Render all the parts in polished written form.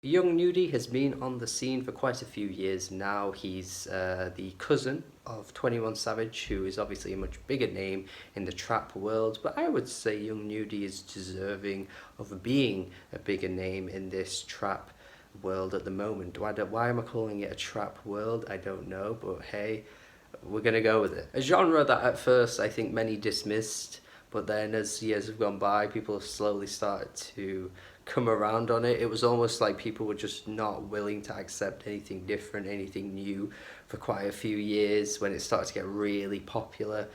Young Nudy has been on the scene for quite a few years now. He's the cousin of 21 Savage, who is obviously a much bigger name in the trap world, but I would say Young Nudy is deserving of being a bigger name in this trap world at the moment. Why am I calling it a trap world? I don't know, but hey, we're gonna go with it. A genre that at first I think many dismissed, but then as years have gone by, people have slowly started to come around on it. It was almost like people were just not willing to accept anything different, anything new for quite a few years when it started to get really popular.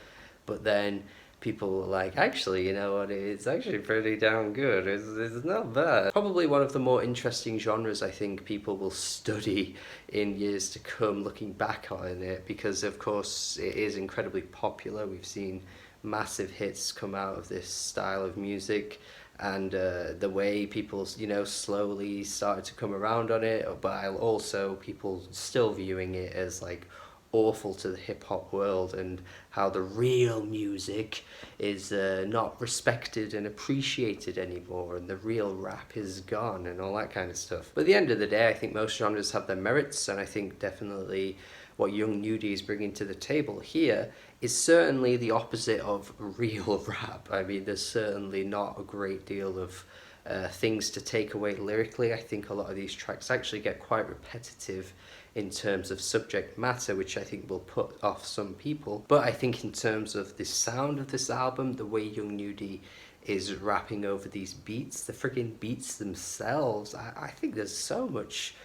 But then people were like, actually, you know what, it's actually pretty damn good. It's not bad. Probably one of the more interesting genres I think people will study in years to come looking back on it, because of course it is incredibly popular. We've seen massive hits come out of this style of music, and the way people, you know, slowly started to come around on it, but also people still viewing it as like awful to the hip hop world, and how the real music is not respected and appreciated anymore, and the real rap is gone and all that kind of stuff. But at the end of the day, I think most genres have their merits, and I think definitely what Young Nudy is bringing to the table here is certainly the opposite of real rap. I mean, there's certainly not a great deal of things to take away lyrically. I think a lot of these tracks actually get quite repetitive in terms of subject matter, which I think will put off some people. But I think in terms of the sound of this album, the way Young Nudy is rapping over these beats, the friggin' beats themselves, I think there's so much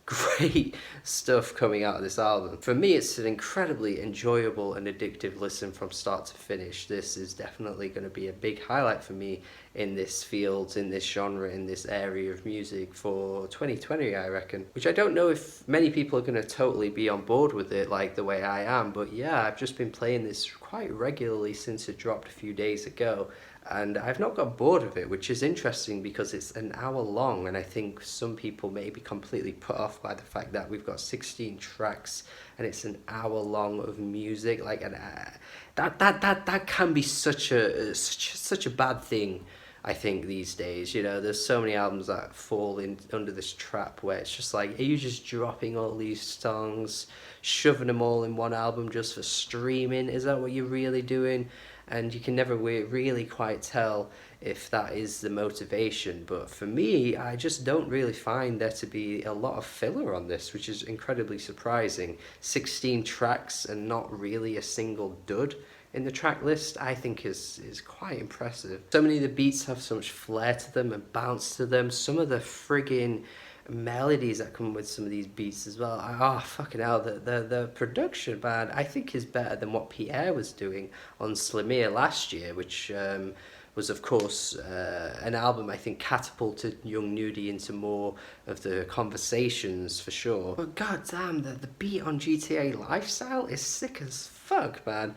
great stuff coming out of this album. For me, it's an incredibly enjoyable and addictive listen from start to finish. This is definitely going to be a big highlight for me in this field, in this genre, in this area of music for 2020, I reckon. Which I don't know if many people are going to totally be on board with it like the way I am, but yeah, I've just been playing this quite regularly since it dropped a few days ago, and I've not got bored of it, which is interesting because it's an hour long, and I think some people may be completely put off by the fact that we've got 16 tracks and it's an hour long of music. Like that can be such a bad thing, I think, these days. You know, there's so many albums that fall in under this trap where it's just like, are you just dropping all these songs, shoving them all in one album just for streaming? Is that what you're really doing? And you can never really quite tell if that is the motivation. But for me, I just don't really find there to be a lot of filler on this, which is incredibly surprising. 16 tracks and not really a single dud in the track list, I think is quite impressive. So many of the beats have so much flair to them and bounce to them. Some of the friggin' melodies that come with some of these beats as well. Oh, fucking hell, the production, man, I think is better than what Pierre was doing on Slimere last year, which was of course an album I think catapulted Young Nudy into more of the conversations for sure. But goddamn, the beat on GTA Lifestyle is sick as fuck, man.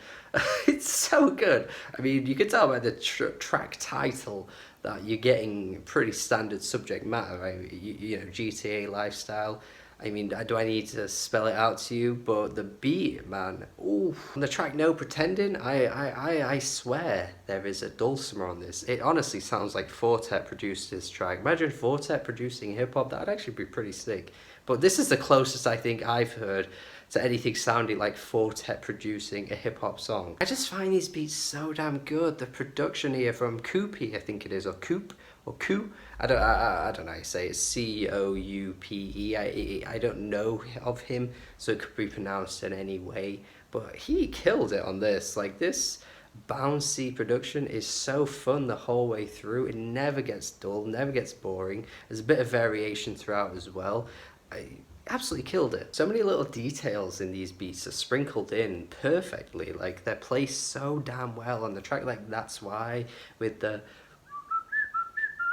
It's so good. I mean, you can tell by the track title that you're getting pretty standard subject matter, right? You know, GTA Lifestyle. I mean, do I need to spell it out to you? But the beat, man, ooh. On the track No Pretending, I swear there is a dulcimer on this. It honestly sounds like Fortet produced this track. Imagine Fortet producing hip-hop, that'd actually be pretty sick. But this is the closest I think I've heard to anything sounding like Fortet producing a hip-hop song. I just find these beats so damn good. The production here from Coopy, I think it is, or Coop, or Coo. I don't know how you say it. Coupe. I don't know of him, so it could be pronounced in any way. But he killed it on this. Like, this bouncy production is so fun the whole way through. It never gets dull, never gets boring. There's a bit of variation throughout as well. I absolutely killed it. So many little details in these beats are sprinkled in perfectly. Like, they're placed so damn well on the track. Like, That's Why, with the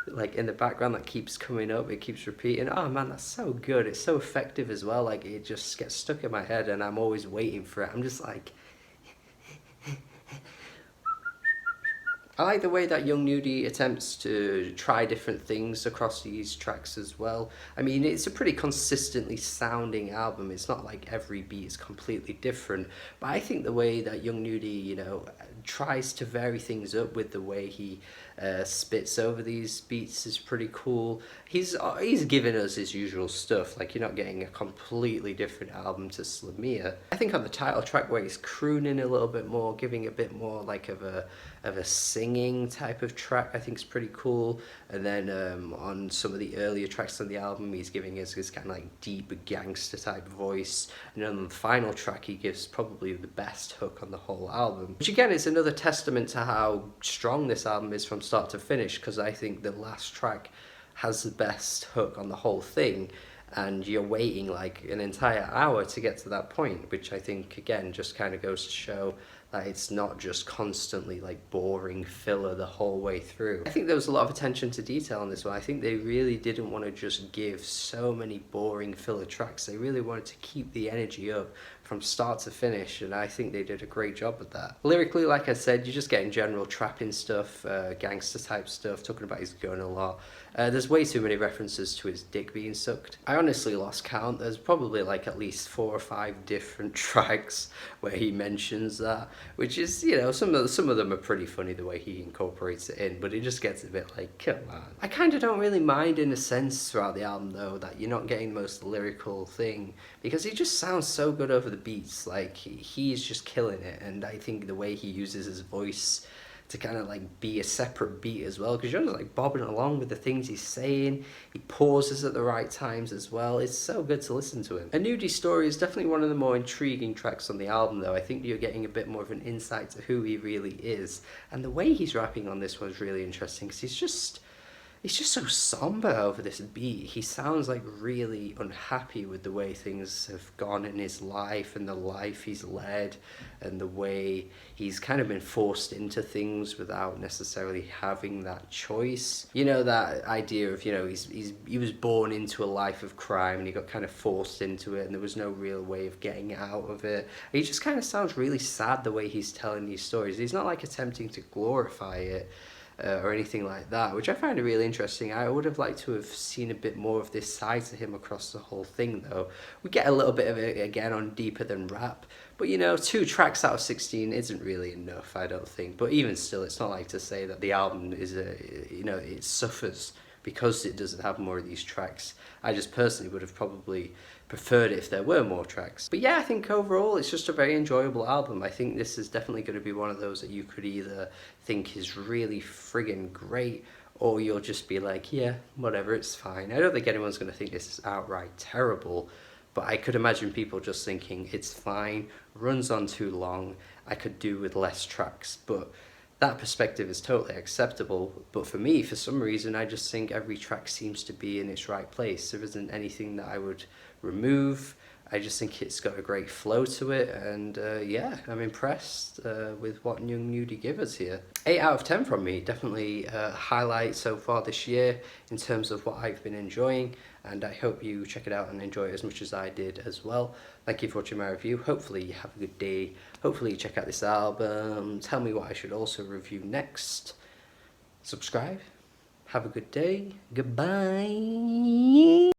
like in the background that keeps coming up, it keeps repeating. Oh man, that's so good. It's so effective as well. Like, it just gets stuck in my head and I'm always waiting for it. I'm just like, I like the way that Young Nudy attempts to try different things across these tracks as well. I mean, it's a pretty consistently sounding album. It's not like every beat is completely different. But I think the way that Young Nudy, you know, tries to vary things up with the way he spits over these beats is pretty cool. He's giving us his usual stuff, like you're not getting a completely different album to Slamia. I think on the title track where he's crooning a little bit more, giving a bit more like of a singing type of track, I think is pretty cool. And then on some of the earlier tracks on the album, he's giving us his kind of like deep gangster type voice. And on the final track, he gives probably the best hook on the whole album, which again is another testament to how strong this album is from start to finish, because I think the last track has the best hook on the whole thing, and you're waiting like an entire hour to get to that point, which I think again just kind of goes to show that it's not just constantly like boring filler the whole way through. I think there was a lot of attention to detail on this one. I think they really didn't want to just give so many boring filler tracks. They really wanted to keep the energy up from start to finish, and I think they did a great job with that. Lyrically, like I said, you're just getting general trapping stuff, gangster type stuff, talking about his gun a lot. There's way too many references to his dick being sucked. I honestly lost count. There's probably like at least 4 or 5 different tracks where he mentions that, which is, you know, some of them are pretty funny the way he incorporates it in, but it just gets a bit like, come on. I kind of don't really mind in a sense throughout the album though that you're not getting the most lyrical thing, because he just sounds so good over the beats. Like he's just killing it, and I think the way he uses his voice to kind of like be a separate beat as well, because you're just like bobbing along with the things he's saying. He pauses at the right times as well. It's so good to listen to him. A Nudy Story is definitely one of the more intriguing tracks on the album though. I think you're getting a bit more of an insight to who he really is, and the way he's rapping on this one's really interesting, because he's just so somber over this beat. He sounds like really unhappy with the way things have gone in his life and the life he's led, and the way he's kind of been forced into things without necessarily having that choice. You know, that idea of, you know, he was born into a life of crime and he got kind of forced into it and there was no real way of getting out of it. He just kind of sounds really sad the way he's telling these stories. He's not like attempting to glorify it or anything like that, which I find really interesting. I would have liked to have seen a bit more of this side to him across the whole thing though. We get a little bit of it again on Deeper Than Rap, but you know, 2 tracks out of 16 isn't really enough, I don't think. But even still, it's not like to say that the album is you know, it suffers because it doesn't have more of these tracks. I just personally would have probably preferred it if there were more tracks. But yeah, I think overall it's just a very enjoyable album. I think this is definitely going to be one of those that you could either think is really friggin' great, or you'll just be like, yeah, whatever, it's fine. I don't think anyone's going to think this is outright terrible, but I could imagine people just thinking it's fine, runs on too long, I could do with less tracks. But that perspective is totally acceptable. But for me, for some reason, I just think every track seems to be in its right place. There isn't anything that I would remove. I just think it's got a great flow to it, and yeah, I'm impressed with what young Nudy give us here. 8 out of 10 from me. Definitely a highlight so far this year in terms of what I've been enjoying, and I hope you check it out and enjoy it as much as I did as well. Thank you for watching my review. Hopefully you have a good day. Hopefully you check out this album. Tell me what I should also review next. Subscribe. Have a good day. Goodbye.